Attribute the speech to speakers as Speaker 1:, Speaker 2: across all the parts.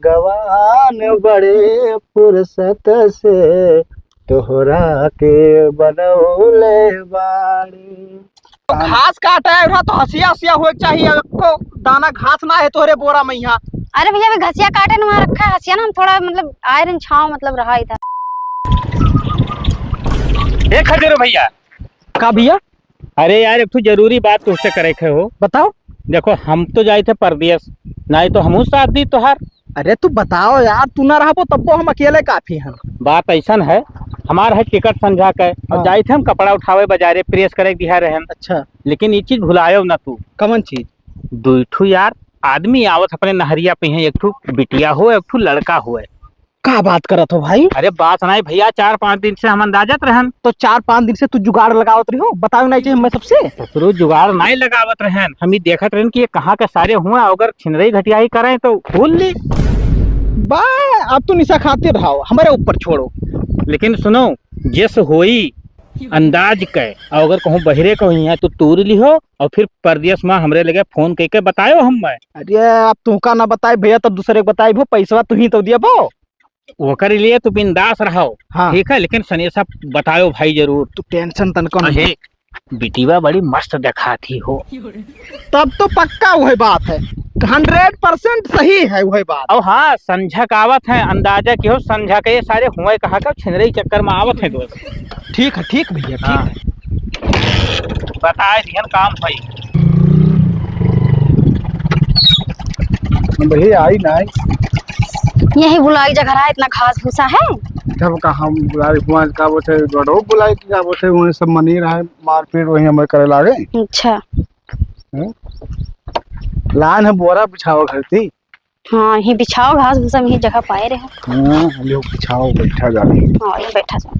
Speaker 1: भगवान बड़े फुर्सत से तोहरा के बनौले बाड़ी।
Speaker 2: घास काटा है तो हसिया हसिया हो चाहिए को दाना घास ना है तोहरे बोरा में यहाँ।
Speaker 3: अरे भैया मैं घसिया काटे ना वहाँ रखा है हसिया ना, हम थोड़ा मतलब आयरन छाव मतलब रहा इधर।
Speaker 4: एक खजरो भैया।
Speaker 2: का भैया?
Speaker 4: अरे यार एक तो जरूरी बात तुझसे करे खे हो।
Speaker 2: बताओ।
Speaker 4: देखो हम तो जाए थे परदेश, नहीं तो हमू साथ दी तोहार।
Speaker 2: अरे तू बताओ यार, तू ना रहो तब हम अकेले काफी हैं।
Speaker 4: बात ऐसा है, हमार है टिकट संझा के और जाए थे हम कपड़ा उठावे बाजारे प्रेस करे दिहा रहन।
Speaker 2: अच्छा,
Speaker 4: लेकिन ये चीज भुलायो ना तू।
Speaker 2: कौन चीज?
Speaker 4: दुठू यार आदमी आवत अपने नहरिया पे है, एक ठू बिटिया हो एक ठू लड़का हो।
Speaker 2: का बात करत हो भाई?
Speaker 4: अरे बात नहीं भैया, 4-5 दिन से हम अंदाजत रहन।
Speaker 2: तो 4-5 दिन से तू जुगाड़ लगावत रही हो, बताओ नहीं चाहिए मैं सबसे।
Speaker 4: तो जुगाड़ नहीं लगावत रहन, हम ही देखत रहन कि ये कहाँ के सारे हुए, अगर छिनरई घटिया ही करें तो भूल ली।
Speaker 2: बा अब तू निशा खाते रहो, हमारे ऊपर छोड़ो।
Speaker 4: लेकिन सुनो, जैसे होई अंदाज के, अगर कहूँ बहरे कहीं है तो तूर लिहो और फिर परदेश में हमरे लगे फोन करके बतायो हम।
Speaker 2: अरे अब तू का ना बताए भैया, तब दूसरे को बताई भो, पैसा तू ही तो दिया भो।
Speaker 4: ओकर लिए तू बिंदास रहो।
Speaker 2: हाँ।
Speaker 4: ठीक है, लेकिन सनेसा बतायो भाई जरूर।
Speaker 2: तू टेंशन तनको नहीं।
Speaker 4: बिटिया बड़ी मस्त देखा थी हो।
Speaker 2: तब तो पक्का वही बात है, 100% सही है वही बात।
Speaker 4: और हाँ, संझा का आवत है, अंदाजा की हो संझा के ये सारे हुए कहा का छिनरई चक्कर में आवत है दोस्त।
Speaker 2: ठीक है ठीक भैया, ठीक
Speaker 4: हाँ।
Speaker 2: है।
Speaker 4: बताए दिहन काम भाई।
Speaker 1: भैया आई ना
Speaker 3: यही बुलाई जगह रहा, इतना घास भूसा है।
Speaker 1: तब का हम बुलाए हुआ का बोलते बड़ो बुलाए क्या बोलते वहीं सब मनी रहा है, मारपीट वहीं हमें करे लागे।
Speaker 3: अच्छा
Speaker 1: लान है बोरा बिछाओ घर थी।
Speaker 3: हाँ, ये बिछाओ घास भूसा में ही जगह पाए रहे।
Speaker 1: हाँ लोग बिछाओ बैठा जाए।
Speaker 3: हाँ ये बैठा जाओ,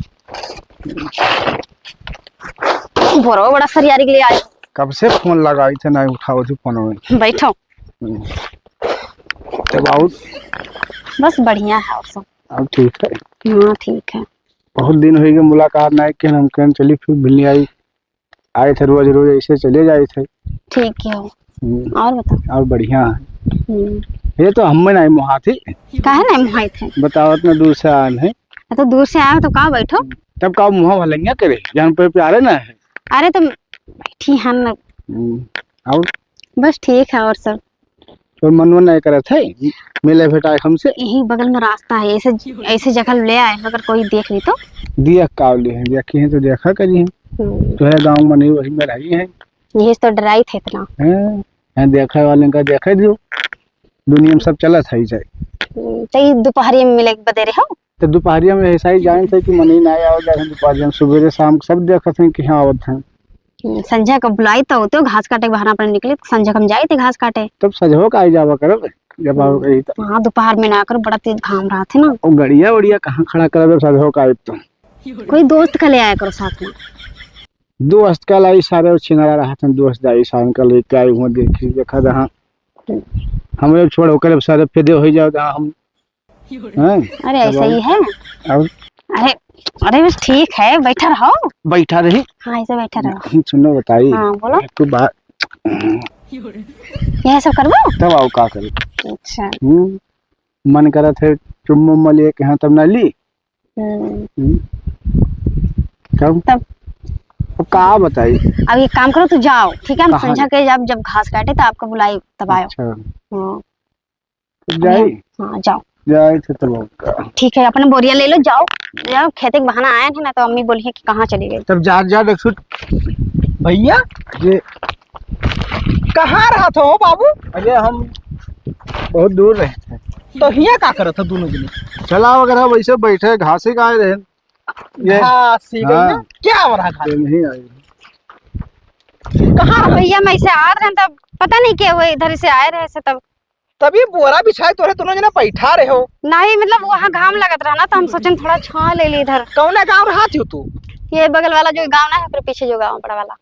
Speaker 3: बोरो बड़ा सरियारी के लिए आए।
Speaker 1: कब से फोन लगाई थे नहीं उठाओ थी फोन में।
Speaker 3: बैठो।
Speaker 1: तब आउट
Speaker 3: बस बढ़िया है और सब।
Speaker 1: अब ठीक है।
Speaker 3: हाँ ठीक है।
Speaker 1: बहुत दिन हो गए मुलाकात नहीं कि हम कहीं चली फिर मिलने आई आए थे, रोज रोज ऐसे चले जाए थे।
Speaker 3: ठीक है। और बताओ।
Speaker 1: और बढ़िया है। ये तो हम में नहीं मुहा थी।
Speaker 3: काहे नहीं मुहाई थे?
Speaker 1: बताओ इतना दूर से आए हैं।
Speaker 3: तो दूर से आए हो तो कहाँ बैठो।
Speaker 1: तब का मुहा भलैया करे जान पे प्यारे ना है।
Speaker 3: अरे तो बैठी है ना।
Speaker 1: और
Speaker 3: बस ठीक है और सब।
Speaker 1: तो मनवन नहीं करे थे मिले भेटाए हमसे।
Speaker 3: यही बगल में रास्ता है, ऐसे ऐसे जगह ले आए, अगर कोई देख ली तो।
Speaker 1: दिया कावली है, देखी है तो देखा करी है। तो है गाँव में नहीं वही में रही है।
Speaker 3: ये तो डराई थे इतना।
Speaker 1: है देखा वाले का देखे दियो, दुनिया में सब चला था ही जाए।
Speaker 3: तो दोपहर में मिले बदे रहे हो।
Speaker 1: तो दोपहरिया में ऐसा ही जान थे कि मनी ना आओ जाए, दोपहरिया में सवेरे शाम सब देखा थे कि हाँ आवत हैं।
Speaker 3: संजय को बुलाई तो घास काटे के बहाना पर निकले, तो संजय हम जाए थे घास काटे।
Speaker 1: तब सजहो का आई जावा करो जब आओ गई तो।
Speaker 3: हाँ दोपहर में ना कर, बड़ा तेज घाम रहा थे ना।
Speaker 1: और गड़िया वड़िया कहाँ खड़ा कर सजहो का आई तो।
Speaker 3: कोई दोस्त का ले आया करो साथ में।
Speaker 1: दोस्त का लाई सारे छिनरा रहा था, दोस्त जाई शाम का लेके आई हुआ देखी देखा जहाँ हम लोग छोड़ होकर सारे फेदे हो जाओ जहाँ हम।
Speaker 3: अरे ऐसा ही है।
Speaker 1: और
Speaker 3: अरे अरे बस ठीक है, बैठा रहो।
Speaker 1: बैठा रही।
Speaker 3: हाँ ऐसे बैठा रहो।
Speaker 1: सुनो बताई।
Speaker 3: हाँ बोलो।
Speaker 1: तो बात
Speaker 3: यह सब करवाओ
Speaker 1: तब आओ का करे।
Speaker 3: अच्छा।
Speaker 1: मन करा थे चुम्मा उम्मा लिए के हाँ तब ना ली। तब अब कहा बताई।
Speaker 3: अब ये काम करो तो जाओ, ठीक है। हम समझा के जब घास काटे तो आपको बुलाई तब आयो।
Speaker 1: अच्छा
Speaker 3: हाँ
Speaker 1: जाई।
Speaker 3: हाँ जाओ।
Speaker 1: जाए थे तब
Speaker 3: ठीक है, अपने बोरिया ले लो, जाओ जाओ। खेते के बहाना आए थे ना, तो अम्मी बोली है कि कहाँ चली गई।
Speaker 1: तब जा देख
Speaker 2: भैया
Speaker 1: ये
Speaker 2: कहाँ रहा था हो बाबू?
Speaker 1: अरे हम बहुत दूर रहे थे।
Speaker 2: तो हिया का करत था दोनों जने?
Speaker 1: चला वगैरह वैसे बैठे घास ही गाए रहे। ये
Speaker 2: हाँ। क्या हो रहा था?
Speaker 1: नहीं आई
Speaker 3: कहाँ भैया? मैं इसे आ रहे तब पता नहीं क्या हुआ, इधर से आए रहे से तब
Speaker 2: तभी बोरा बिछाए तो दोनों जना बैठा रहे हो।
Speaker 3: नहीं मतलब वहाँ घाम लगत रहा ना, तो हम सोचन थोड़ा छां ले ली इधर।
Speaker 2: कौन गाँव रहा थी तू?
Speaker 3: ये बगल वाला जो गाँव ना है, पीछे जो गाँव बड़ा वाला।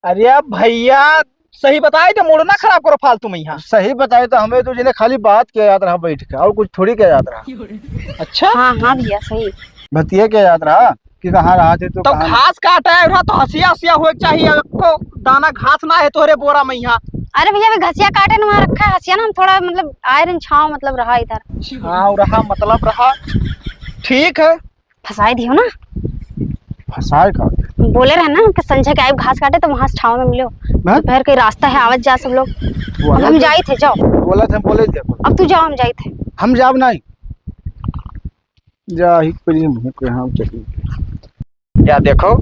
Speaker 2: अरे भैया सही बताए तो मूड ना खराब करो फालतू में यहाँ।
Speaker 1: सही बताए तो हमें तो जिन्हें खाली बात किया याद रहा बैठ के, और कुछ थोड़ी क्या याद रहा।
Speaker 3: अच्छा हाँ हाँ भैया सही।
Speaker 1: भतिया क्या याद रहा कि कहाँ रहा थे
Speaker 2: तो घास काटा है तो हसिया हसिया हो चाहिए को दाना घास ना है तोहरे बोरा में यहाँ।
Speaker 3: अरे भैया अभी घसिया काटे ना वहाँ रखा है हसिया ना, हम थोड़ा मतलब आयरन छाव मतलब रहा इधर।
Speaker 2: हाँ रहा मतलब रहा, ठीक है।
Speaker 3: फंसाई दियो ना,
Speaker 1: फंसाए का
Speaker 3: बोले रहे ना कि संजय के आए घास काटे तो वहाँ से छाव में मिलो।
Speaker 1: हाँ?
Speaker 3: दोपहर के रास्ता है, आवत जा सब लोग। अब हम जाई थे, जाओ
Speaker 1: बोला था, बोले देखो
Speaker 3: अब तू जाओ, हम जाई थे।
Speaker 1: हम जाब नहीं जा ही पर मुंह के हम चली।
Speaker 2: या देखो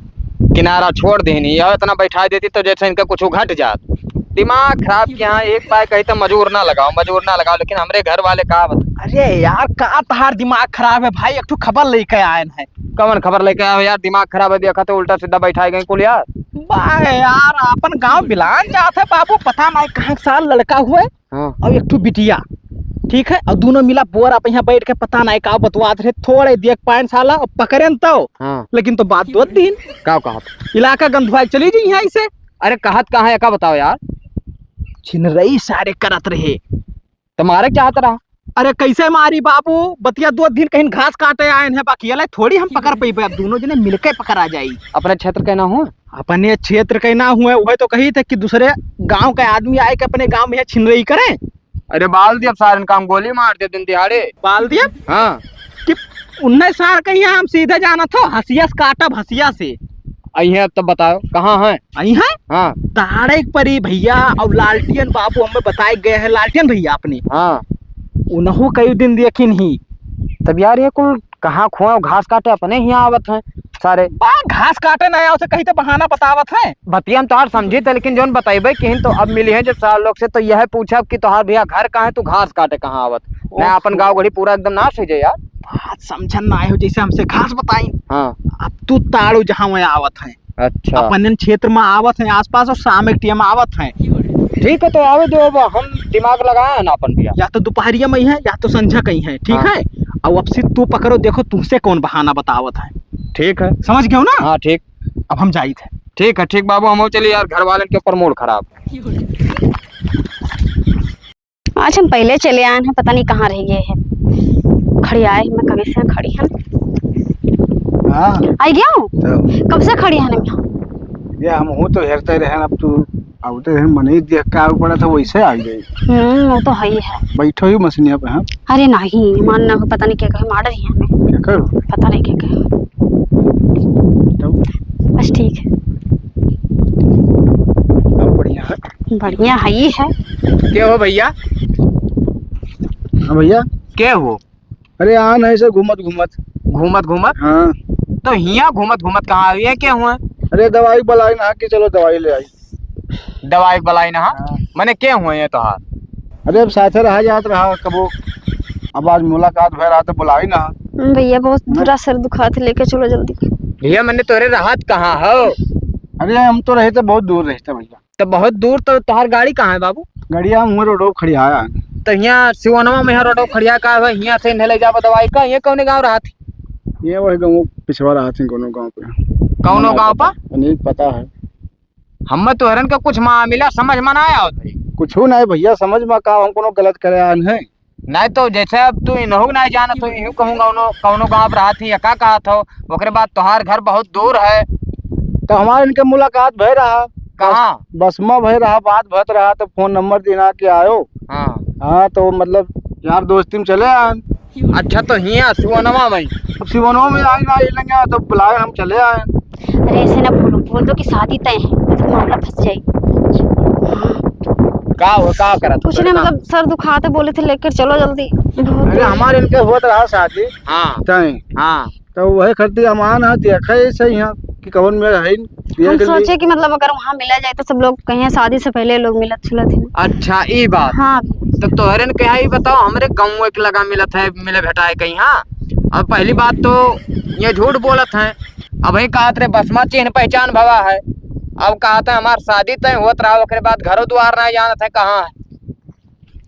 Speaker 2: किनारा छोड़ देनी, यह इतना बैठा देती तो जैसे इनका कुछ घट जात। दिमाग खराब के यहाँ एक बार कही तो मजूर ना लगाओ, लेकिन हमरे घर वाले का बता। अरे यार का तहार दिमाग खराब है भाई, एक ठो खबर लेके आए हैं। कौन खबर लेके आए हो यार? दिमाग खराब है, देखा तो उल्टा सीधा बैठाए गए कुल यार। यार अपन गांव बिलान जाते है बाबू, पता नहीं कहाँ साल लड़का हुए और एक ठो बिटिया, ठीक है, और दोनों मिला बोर आप यहाँ बैठ के पता नहीं का बतवात रहे, थोड़े देख पाए साला और पकड़े न तो लेकिन तो बात 2 दिन का कहत इलाका गंधुआ चली जी यहाँ से। अरे कहत कहाँ है का बताओ यार? छिनरई सारे करत रहे, तुम्हारे चाहत रहा। अरे कैसे मारी बाबू, बतिया 2 दिन कहीं घास काटे आए हैं, बाकी अल थोड़ी हम पकड़ पे, दोनों जने मिलके पकड़ा जाई। अपने क्षेत्र के ना हो, अपने क्षेत्र के ना हुए, वह तो कही थे कि दूसरे गांव के आदमी आए के अपने गांव में छिनरई करें। अरे बाल दिया सारे काम, गोली मार दिया दिन दिहाड़े, बाल दिया। हाँ कि 19 साल कहीं हम सीधे जाना था, हसिया से काटब हसिया से। आई है तब बताओ कहाँ है? आई है हाँ ताड़े परी भैया और लालटियन बाबू हमें बताए गए हैं, लालटियन भैया अपने। हाँ उन्हों कई दिन देखी नहीं। तब यार ये कुल कहाँ खोए घास काटे अपने ही आवत हैं सारे। घास काटे ना उसे कहीं तो बहाना बतावत है। बतिया हम तोहार समझी थे, लेकिन जोन बताइबे कि तो अब मिली है जब साल लोग से, तो यह पूछा कि तोहार भैया घर कहाँ है, तू घास काटे कहाँ आवत? मैं अपन गाँव घड़ी पूरा एकदम नाश हो जाए यार। बात समझन ना आए हो, जैसे हमसे घास बताई। हाँ अब तू ताड़ू जहाँ वहाँ आवत है। अच्छा अपन क्षेत्र में आवत है आसपास, और शाम एक टीम आवत है। ठीक है तो आवे दो, हम दिमाग लगाए ना अपन भैया, या तो दोपहरिया में है या तो संझा कहीं है, ठीक है। और अब से तू पकड़ो, देखो तुमसे कौन बहाना बतावत है। ठीक है समझ गए हो ना? हाँ ठीक, अब हम जाई थे। ठीक है ठीक बाबू, हम चलिए यार, घर वाले के ऊपर मूड खराब।
Speaker 3: आज हम पहले चले आए हैं, पता नहीं कहाँ रह गए हैं। खड़ी आए मैं कभी से खड़ी है, आई गया हूँ तो कब से खड़ी है ना
Speaker 1: ये हम हूँ तो हेरते रहे, अब तू आउते रहे मन ही देख के आगे पड़ा था, वैसे आ गई।
Speaker 3: वो तो है ही है,
Speaker 1: बैठो ही मशीनिया पे। हाँ
Speaker 3: अरे नहीं मानना, पता नहीं क्या कहे, मार रही है हमें,
Speaker 1: क्या करो
Speaker 3: पता नहीं क्या कहे। बस ठीक है,
Speaker 1: बढ़िया है,
Speaker 3: बढ़िया है ही है।
Speaker 2: क्या हो भैया?
Speaker 1: हाँ भैया
Speaker 2: क्या हो?
Speaker 1: अरे आन है सर, घूमत घूमत। हाँ
Speaker 2: तो हिया घूमत कहाँ आई है? क्या हुआ?
Speaker 1: अरे दवाई बलाई ना कि चलो दवाई ले आई।
Speaker 2: दवाई बलाई ना मैंने क्या हुए है तोहार?
Speaker 1: अरे अब साथे रहा जात रहा कबो, अब आज मुलाकात भय रहा तो बुलाई ना।
Speaker 3: भैया बहुत बुरा सर दुखा थे, लेके चलो जल्दी।
Speaker 2: भैया मैंने तोरे राहत कहाँ हो?
Speaker 1: अरे हम तो रहते बहुत दूर रहते भैया।
Speaker 2: तो बहुत दूर, तो तोहार गाड़ी कहाँ है बाबू?
Speaker 1: गाड़िया हम रोडो खड़ी आया।
Speaker 2: तो यहाँ सिवनवा में रोडो खड़िया का है, यहाँ से ले जाबो दवाई का। ये कौन गाँव रहा थी?
Speaker 1: ये वही गाँव पिछवा रहा थी, कोनो गाँव पे।
Speaker 2: कौनो गाँव पा?
Speaker 1: नहीं पता है
Speaker 2: हमें तो हरन का कुछ मामला समझ में ना आया।
Speaker 1: कुछ नहीं भैया, समझ में का हम कोनो गलत करे आन है।
Speaker 2: नहीं तो जैसे अब तू इनहु नहीं जाना तो यूं कहूँगा कौनो गाँव रहा थी या का कहा था। ओकरे बाद तोहार घर बहुत दूर है,
Speaker 1: तो हमारे इनके मुलाकात भय रहा।
Speaker 2: कहाँ?
Speaker 1: बस में भय रहा, बात भत रहा, तो फोन नंबर देना के आयो। हाँ तो मतलब यार दोस्ती में चले आए।
Speaker 2: अच्छा तो हिया सिवनवा में?
Speaker 1: अब सिवनवा में आए ना लेंगे तो बुलाए, हम चले आए।
Speaker 3: अरे ऐसे ना बोल दो कि शादी तय है, तो मामला फंस जाएगी।
Speaker 2: का करा
Speaker 3: कुछ नहीं, मतलब सर दुखाते बोले थे लेकर चलो जल्दी।
Speaker 1: अरे हमारे इनके होत रहा शादी।
Speaker 2: हाँ
Speaker 1: तय
Speaker 2: हाँ
Speaker 1: तो वही करती अमान है, देखे सही यहाँ कि कौन में है।
Speaker 3: हम सोचे कि मतलब अगर वहाँ मिला जाए तो सब लोग कहीं शादी से पहले लोग मिलत छुलत है।
Speaker 2: अच्छा ये बात।
Speaker 3: हाँ
Speaker 2: तो तोहरे ने कहा ही बताओ, हमरे गाँव एक लगा मिलत है, मिले भेटाए कहीं। हाँ अब पहली बात तो ये झूठ बोलत है। अब ही कहत रहे बसमा चिन्ह पहचान भवा है, अब कहते हैं हमार शादी तय होत रहा, ओकरे बाद घरों द्वार नहीं जानत है कहाँ है।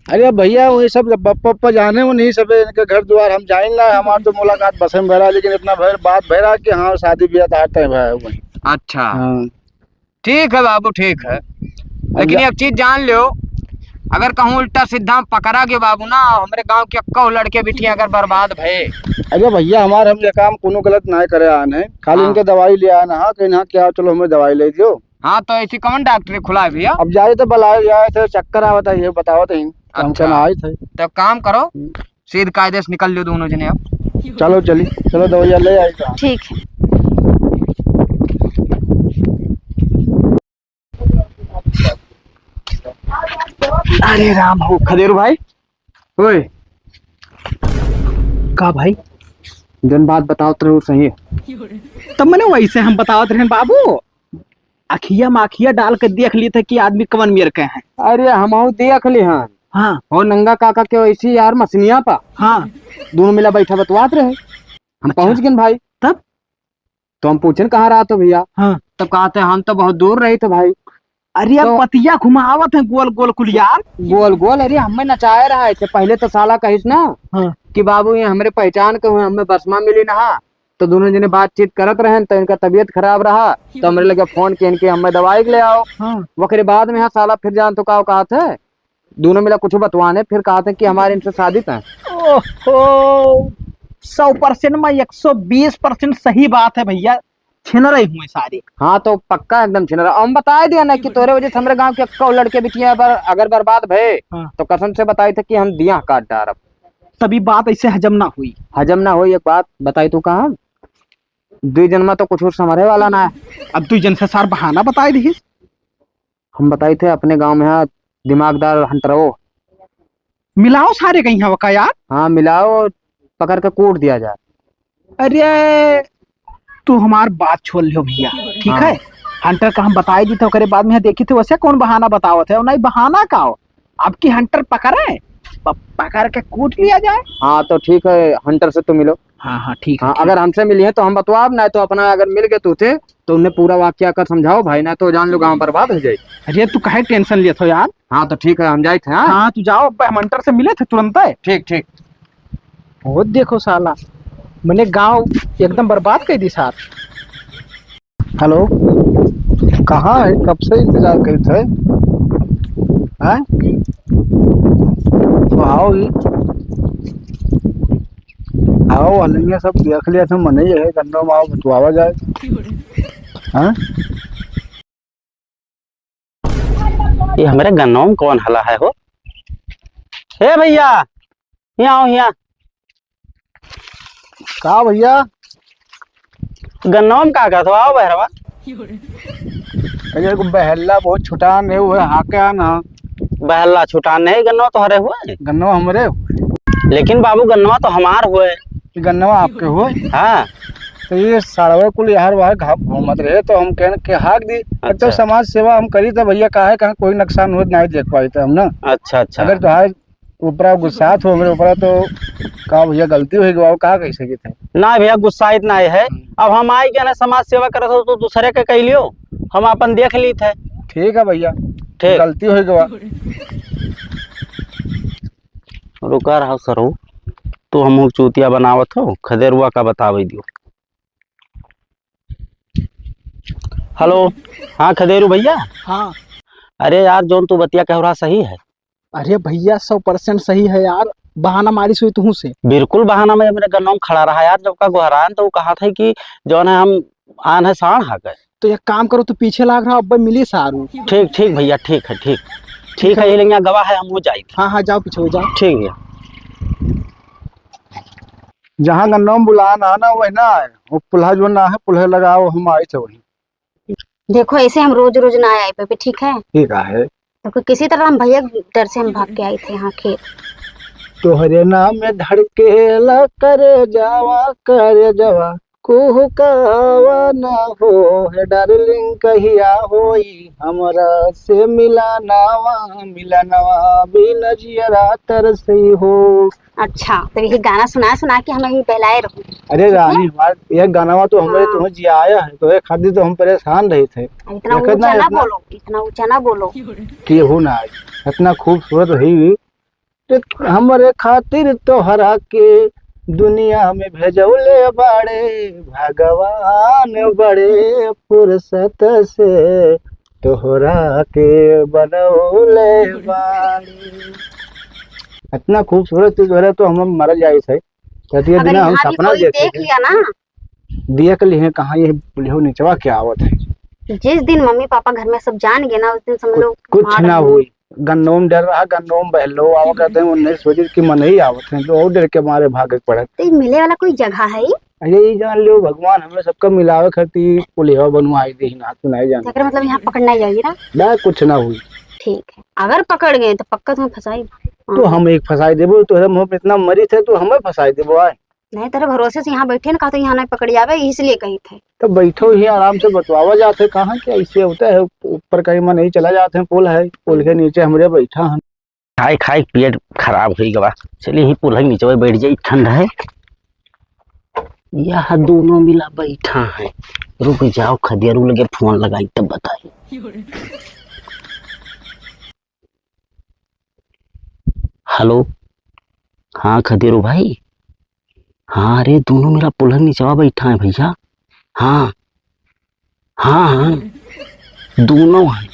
Speaker 1: अरे भैया वही सब पप्पा जाने वो नहीं सब इनके घर द्वार हम जाएंगे। हमारे तो मुलाकात बस में भरा, लेकिन इतना बात भरा कि हाँ शादी ब्याह तय है वही।
Speaker 2: अच्छा
Speaker 1: हाँ
Speaker 2: ठीक है बाबू ठीक है, लेकिन एक चीज जान लो, अगर कहूँ उल्टा सीधा पकड़ा के बाबू ना, हमारे गांव के अक्का लड़के बिटिया अगर बर्बाद भये।
Speaker 1: अरे भैया हमारे हम ये काम कोनो गलत ना करे आन है, खाली इनके दवाई ले आना। हाँ कहीं ना क्या चलो हमें दवाई ले दियो।
Speaker 2: हाँ तो ऐसी कौन डॉक्टरी खुला है भैया?
Speaker 1: अब जाए तो बुलाए जाए थे, चक्कर आवत है, ये बताओ तो हम
Speaker 2: अच्छा।
Speaker 1: आए थे।
Speaker 2: तो काम करो, सीध कायदे से निकल लो दोनों जने अब।
Speaker 1: चलो चली, चलो दवाइयाँ ले आएगा।
Speaker 3: ठीक है।
Speaker 2: अरे राम हो खदेरू भाई। ओए
Speaker 4: का भाई?
Speaker 2: जन बात बताओ तो सही है।
Speaker 4: तब मैंने वैसे हम बतावत रहे बाबू, अखिया माखिया डाल के देख लिए थे कि आदमी कवन मेर के हैं।
Speaker 2: अरे हम देख ली हाँ।
Speaker 4: हाँ
Speaker 2: हो नंगा काका के वैसी यार मसनिया पा
Speaker 4: हाँ।
Speaker 2: दोनों मिला बैठा बतवात रहे। हम
Speaker 4: अच्छा।
Speaker 2: पहुंच गए भाई।
Speaker 4: तब
Speaker 2: तो हम पूछन कहाँ रहा तो भैया।
Speaker 4: हाँ।
Speaker 2: तब कहा थे हम तो बहुत दूर रहे थे भाई।
Speaker 4: अरे अब
Speaker 2: तो-
Speaker 4: पतिया घुमावत है गोल गोल कुल यार।
Speaker 2: गोल गोल अरे हमें नचाए रहा थे। पहले तो साला कहिस ना
Speaker 4: हाँ।
Speaker 2: कि बाबू ये हमारे पहचान के हुए, हमें बसमा मिली ना। तो दोनों जने बातचीत करत रहे तो इनका तबीयत खराब रहा तो हमारे लगे फोन किए इनके हमें दवाई के ले आओ।
Speaker 4: हाँ।
Speaker 2: वकरे बाद में यहाँ साला फिर जान तो कहा थे दोनों मिला कुछ बतवाने, फिर कहा था कि हमारे इनसे शादित है।
Speaker 4: ओहो 100% में 120% सही बात है भैया, छिन रही हूँ सारी।
Speaker 2: हाँ तो पक्का एकदम छिन रहा। हम बताए दिया ना कि तोरे वजह से हमारे गांव के अक्का लड़के बिटिया अगर बर्बाद भये
Speaker 4: हाँ।
Speaker 2: तो कसम से बताई थे कि हम दिया काट डारब।
Speaker 4: तभी बात ऐसे हजम ना हुई।
Speaker 2: हजम ना हो। एक बात बताई तू कहा दुई जन्मा तो कुछ और समरे वाला ना है।
Speaker 4: अब तू जन से सार बहाना बताए दी।
Speaker 2: हम बताई थे अपने गांव में है दिमागदार हंटरो।
Speaker 4: मिलाओ सारे कहीं हवा का यार।
Speaker 2: हाँ मिलाओ, पकड़ के कूट दिया जाए।
Speaker 4: अरे तू हमार बात छोड़ लियो भैया, ठीक
Speaker 2: हाँ।
Speaker 4: है। हंटर का हम बताए दी थे, ओकरे बाद में देखी थे वैसे कौन बहाना बतावत है। नहीं बहाना का हो, आपकी हंटर पकड़े पकड़ के कूट लिया जाए।
Speaker 2: हाँ तो ठीक है, हंटर से तो मिलो।
Speaker 4: हाँ हाँ ठीक है।
Speaker 2: हाँ अगर हमसे मिली है तो हम बतवाब, ना तो अपना अगर मिल गए तुझे तो उन्हें पूरा वाक्य कर समझाओ भाई, ना तो जान लो गांव बर्बाद हो जाए।
Speaker 4: अरे तू काहे टेंशन लिए थो यार।
Speaker 2: हाँ तो ठीक है हम जाए थे। हाँ
Speaker 4: हाँ तू जाओ, अब हम हंटर से मिले थे तुरंत है।
Speaker 2: ठीक ठीक।
Speaker 4: वो देखो साला मैंने गांव एकदम बर्बाद कर दी सार।
Speaker 1: हेलो, कहाँ है? कब से इंतजार करे थे? हैं? तो आओ ही, आओ अलंगिया सब देख लिया था। मन ही है गन्नों में आओ बतवावा जाए। हाँ
Speaker 5: ये हमारे गन्नों में कौन हला है हो? हे भैया यहाँ आओ, यहाँ
Speaker 1: कहा भैया?
Speaker 5: गन्नों में का तो आओ बहरवा।
Speaker 1: अरे को बहल्ला बहुत छुटान है, वो हाके आना।
Speaker 5: बहला छुटान नहीं, गन्नवा तो हरे हुए।
Speaker 1: गन्नवा हमरे,
Speaker 5: लेकिन बाबू गन्नवा तो हमार हुए।
Speaker 1: गन्नवा आपके हो।
Speaker 5: हाँ
Speaker 1: तो ये साड़वे कुल यार वहाँ घूमत रहे तो हम कहने के हाक दी।
Speaker 5: अच्छा।
Speaker 1: तो समाज सेवा हम करी तो भैया काहे कहाँ कोई नुकसान हो नहीं देख पाई थे हम ना।
Speaker 5: अच्छा अच्छा।
Speaker 1: अगर तुम्हारे ऊपर गुस्सात हो मेरे ऊपर तो कहा भैया गलती हुई गवा कहा कैसे की थे।
Speaker 5: ना भैया गुस्सा इतना है। अब हम आई के ना समाज सेवा करत हो तो दूसरे के कह लियो, हम अपन देख ली थे।
Speaker 1: ठीक है भैया,
Speaker 5: ठीक।
Speaker 1: गलती हुई गवा।
Speaker 5: रुका रहा सरो, तू हम चूतिया बनावत हो, खदेरुआ का बतावे दियो। हेलो, हाँ खदेरू भैया।
Speaker 4: हाँ।
Speaker 5: अरे यार जोन तू बतिया कह रहा सही है।
Speaker 4: अरे भैया 100% सही है यार, बहाना मारी हुई तू से।
Speaker 5: बिल्कुल बहाना में मेरे गन्नों में खड़ा रहा यार। जब का गुहरान तो वो कहा था कि जौन है हम आन है साण हा गए।
Speaker 4: तो एक काम करो, तू पीछे लाग रहा, अब मिली सारू।
Speaker 5: ठीक ठीक भैया, ठीक है ठीक। ठीक है, ये लेंगे गवाह है, हम हो जाए।
Speaker 4: हाँ हाँ जाओ पीछे हो जाओ।
Speaker 5: ठीक है।
Speaker 1: जहाँ गन्नों में बुलाना ना वही ना है, वो पुल्हा जो ना है पुल्हे लगाओ, हम आए थे वही।
Speaker 3: देखो ऐसे हम रोज रोज ना आए पे, ठीक है।
Speaker 1: ठीक है।
Speaker 3: तो किसी तरह हम भैया डर से हम भाग के आए थे यहाँ खेत।
Speaker 1: तोहरे नाम में धड़केला करे जावा कुहकावा ना हो है डार्लिंग कहिया होई हमरा से मिलनवा भी नजियरा तरसई हो।
Speaker 3: अच्छा तो यही गाना सुना सुना के हमें ही बहलाए रहो।
Speaker 1: अरे रानी ये गानावा तो हमारे तुम्हें जियाया है, तो ये खातिर तो हम परेशान रहे थे।
Speaker 3: इतना
Speaker 1: देखत
Speaker 3: ऊंचा ना
Speaker 1: इतना-
Speaker 3: बोलो, इतना ऊंचा ना बोलो।
Speaker 1: कि हो ना इतना खूबसूरत हुई हमारे खातिर तोहरा के दुनिया में भेजौले बाड़े भगवान, बड़े फुर्सत से तोहरा के बनौले बाड़े। इतना खूबसूरत चीज हो तो हम मर जाए थे। कहती
Speaker 3: अगर
Speaker 1: दिन हम
Speaker 3: यहाँ भी
Speaker 1: सपना
Speaker 3: कोई
Speaker 1: देखे
Speaker 3: देख
Speaker 1: थे।
Speaker 3: लिया ना
Speaker 1: देख लिए कहाँ ये पुलियो निचवा क्या आवत है।
Speaker 3: जिस दिन मम्मी पापा घर में सब जान गए ना उस दिन समझ लो
Speaker 1: कुछ
Speaker 3: मार
Speaker 1: ना
Speaker 3: डालेंगे।
Speaker 1: हुई। गन्नोम डर रहा, गन्नोम बहलो आओ कहते हैं, उन्नीस सोचे कि मन ही आवत है तो और डर के मारे भागे पड़त।
Speaker 3: तो ये मिले वाला कोई जगह है ही?
Speaker 1: अरे ये जान लियो भगवान हमें सबका मिलावे खातिर पुलिया बनवाई दी ना सुनाई जान।
Speaker 3: अगर मतलब यहाँ पकड़ना ही जाएगी ना?
Speaker 1: ना कुछ ना हुई
Speaker 3: ठीक है, अगर पकड़ गए तो पक्का तुम्हें फंसाई।
Speaker 1: तो हम एक फंसाई देबो, तोहरे मुंह पे इतना मरी थे तो हमें फंसाई देबो आए।
Speaker 3: नहीं तेरे भरोसे से यहाँ बैठे ना, कहा तो यहाँ नहीं पकड़ जावे इसलिए कही थे।
Speaker 1: तो बैठो ही आराम से बतवावा जाते कहाँ क्या ऐसे होता है, ऊपर कहीं में नहीं चला जाते हैं, पुल है, पुल के नीचे हमरे बैठा हम।
Speaker 5: खाई खाई पेट खराब हो गवा। चलिए ही पुल नीचे बैठ जाई, ठंड है। यह दोनों मिला बैठा है। रुक जाओ, खदियारू लगे फोन लगाई तब बताई। हेलो, हाँ खदियारू भाई। हाँ अरे दोनों मेरा पुलहन नीचवा बैठा है भैया। हाँ हाँ हाँ दोनों हैं।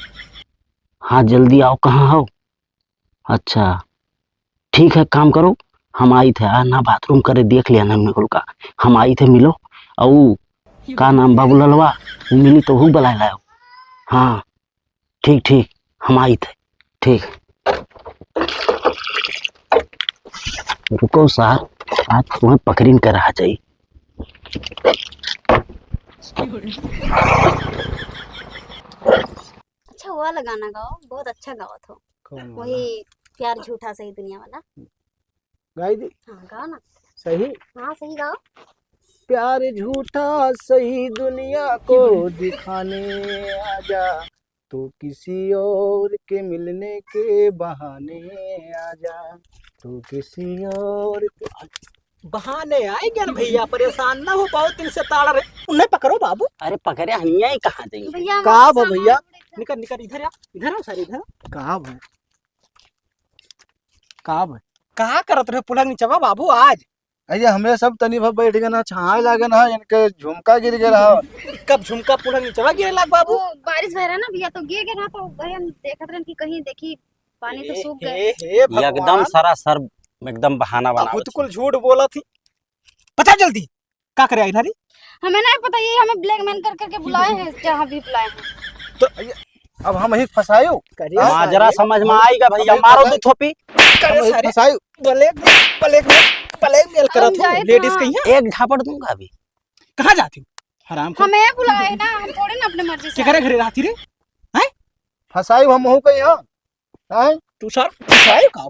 Speaker 5: हाँ जल्दी आओ, कहाँ हो? अच्छा ठीक है, काम करो, हम आई थे ना बाथरूम करे देख लिया ना हमने का। हम आई थे मिलो। औ का नाम बाबू ललवा, वो मिली तो वो बुला लाओ। हाँ ठीक ठीक, हम आई थे। ठीक रुको सर, आज तुम्हें पकड़ीन कर रहा चाहिए।
Speaker 3: अच्छा हुआ लगाना गाओ, बहुत अच्छा गाओ था। वही प्यार झूठा सही दुनिया वाला।
Speaker 1: गाई दी
Speaker 3: हाँ गाओ ना।
Speaker 1: सही।
Speaker 3: हाँ सही गाओ।
Speaker 1: प्यार झूठा सही दुनिया को दिखाने आजा, तो किसी और के मिलने के बहाने आजा, तो किसी और के
Speaker 6: बहाने आए ज्ञान भैया, परेशान ना हो, बहुत दिन से ताड़ रहे। उन्हें पकड़ो बाबू।
Speaker 5: अरे पकड़े हनिया ही कहाँ जाएंगे?
Speaker 3: भैया
Speaker 6: कहा वो भैया, निकल निकल इधर आ, इधर आओ सर, इधर आओ।
Speaker 1: कहा भाई, कहा भाई,
Speaker 6: कहा करत रहे पुलक नीचवा बाबू आज?
Speaker 1: अरे हमें सब तनी भर बैठ गए ना, छाए लागे ना, इनके झुमका गिर गया रहा।
Speaker 6: कब झुमका पुलक नीचवा गिरे लग बाबू?
Speaker 3: वो बारिश भय रहा ना भैया, तो गिर गया तो भैया देखत रहे कि कहीं देखी पानी तो सूख गए।
Speaker 6: हे भगवान,
Speaker 5: एकदम सरासर एकदम बहाना बना।
Speaker 6: खुद कुल झूठ बोला थी। बता जल्दी का करे इधर ही?
Speaker 3: हमें नहीं पता, ये हमें ब्लैकमेल कर करके बुलाए हैं, जहाँ भी बुलाए हैं।
Speaker 6: तो
Speaker 1: अब हम ही फंसायो,
Speaker 5: माजरा समझ में आएगा भैया, मारो दो थोपी।
Speaker 6: करे सारे
Speaker 1: फंसायो।
Speaker 6: ब्लैकमेल करत हो लेडीज कहीं है?
Speaker 5: एक झापड़ दूंगा अभी।
Speaker 6: कहाँ जाती हो हराम को?
Speaker 3: हमें बुलाए ना, हम थोड़ी ना अपने मर्जी से
Speaker 6: के करे घरे रहती रे?
Speaker 1: फंसायो हम हो कहीं हाँ।
Speaker 6: तू सर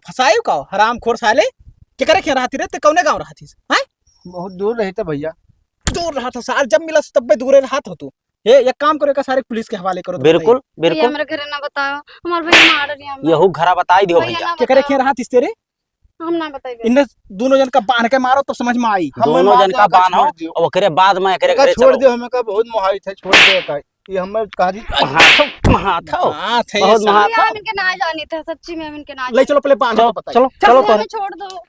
Speaker 6: फसायो का हराम खोर साले। के करे क्या रहती रे? ते कौने गांव रहती है?
Speaker 1: बहुत दूर रही था भैया।
Speaker 6: दूर रहा था साल, जब मिला तब भी दूर रहा था तू। ये एक काम करो, का सारे पुलिस के हवाले करो।
Speaker 5: बिल्कुल
Speaker 3: भैया
Speaker 5: बिल्कुल,
Speaker 3: हमारे घर ना बताओ, हमारे भैया मार रही है।
Speaker 5: यहू घरा बताई दियो
Speaker 3: भैया
Speaker 5: भैया।
Speaker 3: ना
Speaker 6: के करे
Speaker 3: बताओ,
Speaker 6: क्या रहा तेरे?
Speaker 3: हम ना बताइए।
Speaker 6: इन दोनों जन का बांध के मारो तो समझ में आई।
Speaker 5: दोनों जन का बान हो और ओकरे बाद में एकरे घरे
Speaker 1: छोड़
Speaker 5: चलो।
Speaker 1: दियो, हमें का बहुत मोहाई था, छोड़ दे का ये हमें कहा दी।
Speaker 5: हाथों हाथों
Speaker 6: हाँ थे
Speaker 5: बहुत
Speaker 6: ये सब।
Speaker 5: महा-
Speaker 3: भैया हम इनके ना जानी थे, सच्ची में हम इनके ना
Speaker 6: ले चलो पहले बांध
Speaker 5: चलो
Speaker 6: पता
Speaker 5: चलो
Speaker 3: चलो
Speaker 5: चलो तो
Speaker 3: हमें छोड़ दो।